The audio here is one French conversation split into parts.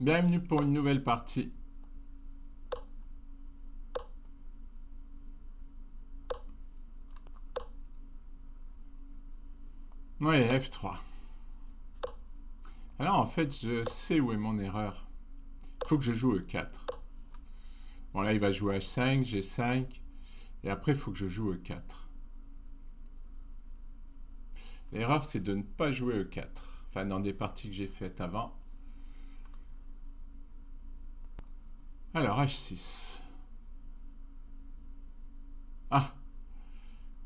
Bienvenue pour une nouvelle partie. Oui, F3. Alors en fait, je sais où est mon erreur. Il faut que je joue E4. Bon là, il va jouer H5, G5, et après, il faut que je joue E4. L'erreur, c'est de ne pas jouer E4. Enfin, dans des parties que j'ai faites avant. Alors, H6. Ah,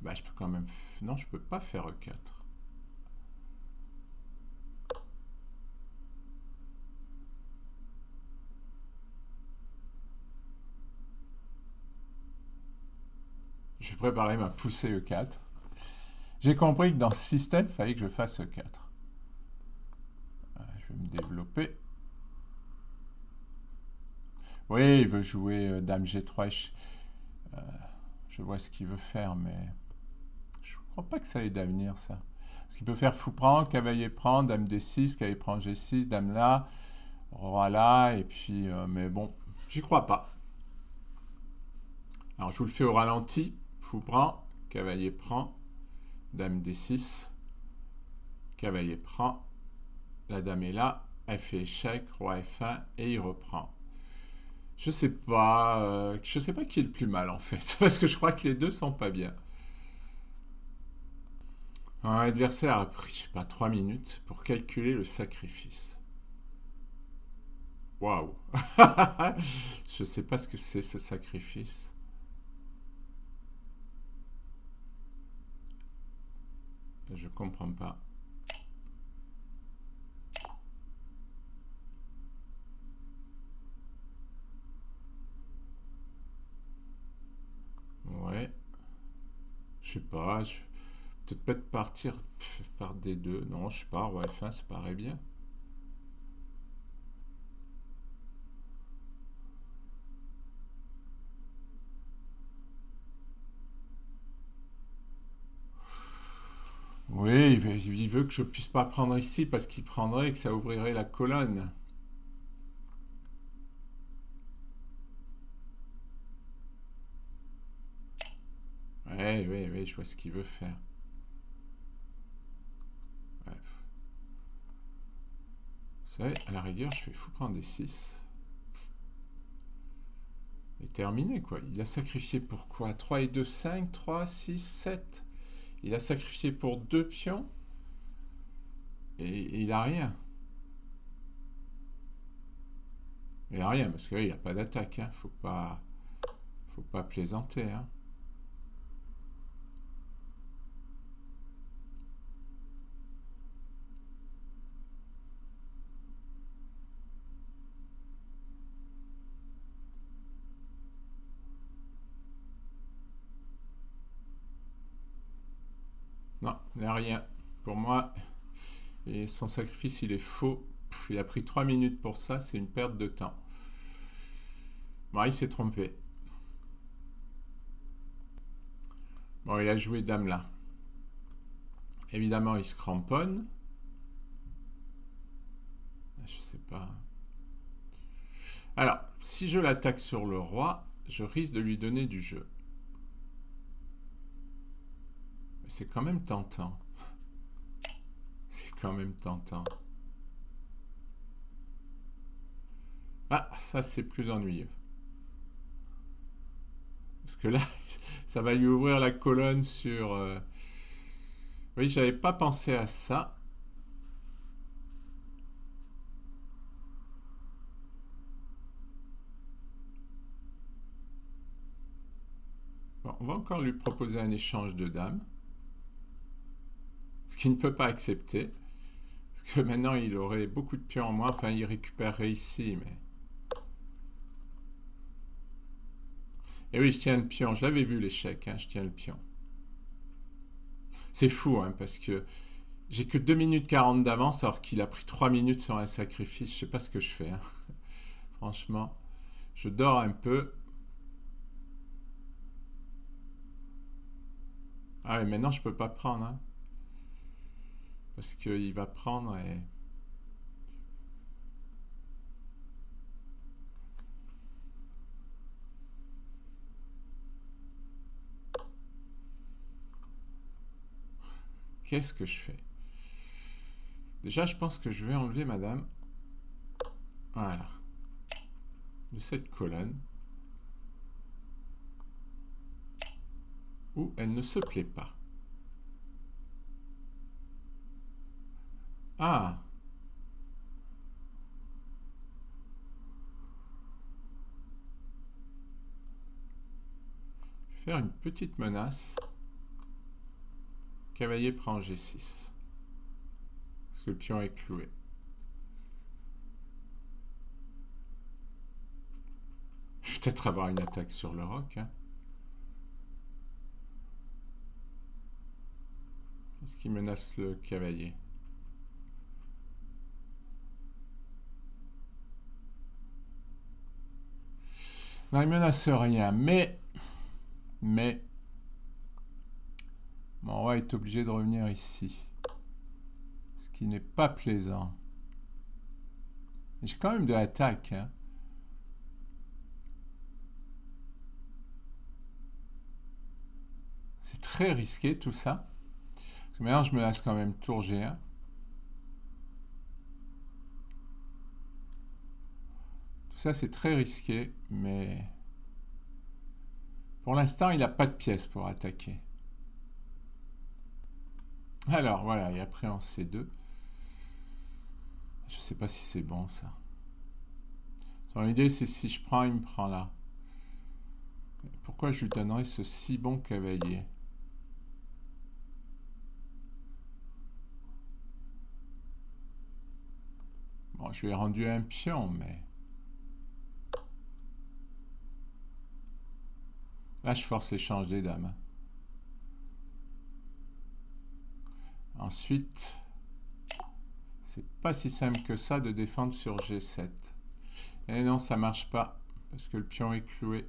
bah je peux quand même... Non, je peux pas faire E4. Je vais préparer ma poussée E4. J'ai compris que dans ce système, il fallait que je fasse E4. Je vais me développer. Oui, il veut jouer Dame G3. Je vois ce qu'il veut faire, mais je ne crois pas que ça ait d'avenir, ça. Parce qu'il peut faire fou prend, cavalier prend, dame D6, cavalier prend G6, dame là, roi là, et puis... mais bon, j'y crois pas. Alors je vous le fais au ralenti. Fou prend, cavalier prend, dame D6, cavalier prend, la dame est là, elle fait échec, roi F1, et il reprend. Je sais pas qui est le plus mal en fait, parce que je crois que les deux sont pas bien. Un adversaire a pris, je sais pas, 3 minutes pour calculer le sacrifice. Waouh. Je sais pas ce que c'est ce sacrifice. Je comprends pas. Ouais. Je sais pas. Peut-être partir par D2. Non, je sais pas. Roi F1, ça paraît bien. Oui, il veut que je puisse pas prendre ici parce qu'il prendrait et que ça ouvrirait la colonne. Ouais, oui, oui, je vois ce qu'il veut faire. Ouais. Vous savez, à la rigueur, je fais fou prendre des 6. Et terminé, quoi. Il a sacrifié pour quoi? 3 et 2, 5, 3, 6, 7. Il a sacrifié pour 2 pions et il a rien. Il a rien, parce qu'il n'y a pas d'attaque, hein. Faut pas plaisanter, hein. Non, il n'a rien. Pour moi, et son sacrifice, il est faux. Il a pris 3 minutes pour ça, c'est une perte de temps. Bon, il s'est trompé. Bon, il a joué dame là. Évidemment, il se cramponne. Je sais pas. Alors, si je l'attaque sur le roi, je risque de lui donner du jeu. Mais c'est quand même tentant. C'est quand même tentant. Ah, ça c'est plus ennuyeux. Parce que là, ça va lui ouvrir la colonne sur... Oui, j'avais pas pensé à ça. Bon, on va encore lui proposer un échange de dames. Ce qu'il ne peut pas accepter. Parce que maintenant, il aurait beaucoup de pions en moins. Enfin, il récupérerait ici, mais... Et oui, je tiens le pion. Je l'avais vu l'échec, hein, je tiens le pion. C'est fou, hein, parce que j'ai que 2 minutes 40 d'avance alors qu'il a pris 3 minutes sur un sacrifice. Je sais pas ce que je fais, hein. Franchement, je dors un peu. Ah ouais, maintenant je peux pas prendre, hein, parce qu'il va prendre et... qu'est-ce que je fais? Déjà, je pense que je vais enlever madame. Voilà. De cette colonne. Où elle ne se plaît pas. Ah! Je vais faire une petite menace. Cavalier prend G6. Parce que le pion est cloué. Je vais peut-être avoir une attaque sur le roc. Hein. Qu'est-ce qui menace le cavalier? Non, il menace rien, mais mon roi est obligé de revenir ici. Ce qui n'est pas plaisant. J'ai quand même de l'attaque. Hein. C'est très risqué tout ça. Parce que maintenant je me laisse quand même tour G1. Tout ça c'est très risqué, mais pour l'instant il n'a pas de pièces pour attaquer. Alors voilà, il a pris en C2. Je sais pas si c'est bon ça. Son idée c'est si je prends, il me prend là. Pourquoi je lui donnerais ce si bon cavalier? Bon, je lui ai rendu un pion, mais... Là, je force l'échange des dames. Ensuite, c'est pas si simple que ça de défendre sur G7. Et non, ça marche pas, parce que le pion est cloué.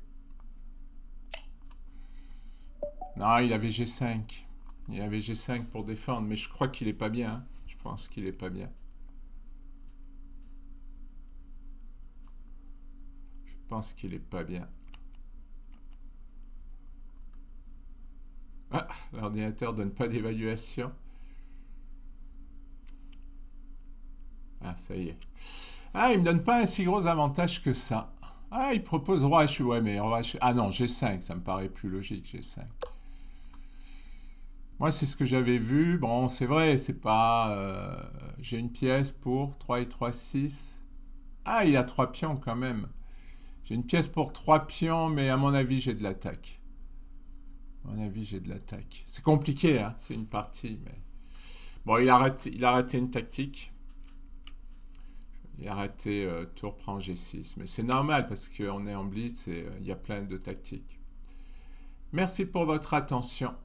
Non, il avait G5. Il avait G5 pour défendre, mais je crois qu'il est pas bien. Hein. Je pense qu'il est pas bien. Je pense qu'il est pas bien. Ah, l'ordinateur donne pas d'évaluation. Ah, ça y est. Ah, il me donne pas un si gros avantage que ça. Ah, il propose roi H. Ouais, mais roi H. Ah non, G5, ça me paraît plus logique, G5. Moi, c'est ce que j'avais vu. Bon, c'est vrai, c'est pas... j'ai une pièce pour 3 et 3, 6. Ah, il a 3 pions quand même. J'ai une pièce pour 3 pions, mais à mon avis, j'ai de l'attaque. À mon avis, j'ai de l'attaque. C'est compliqué, hein, c'est une partie, mais... Bon, il a raté une tactique. Il a raté tour prend G6. Mais c'est normal, parce qu'on est en blitz et il y a plein de tactiques. Merci pour votre attention.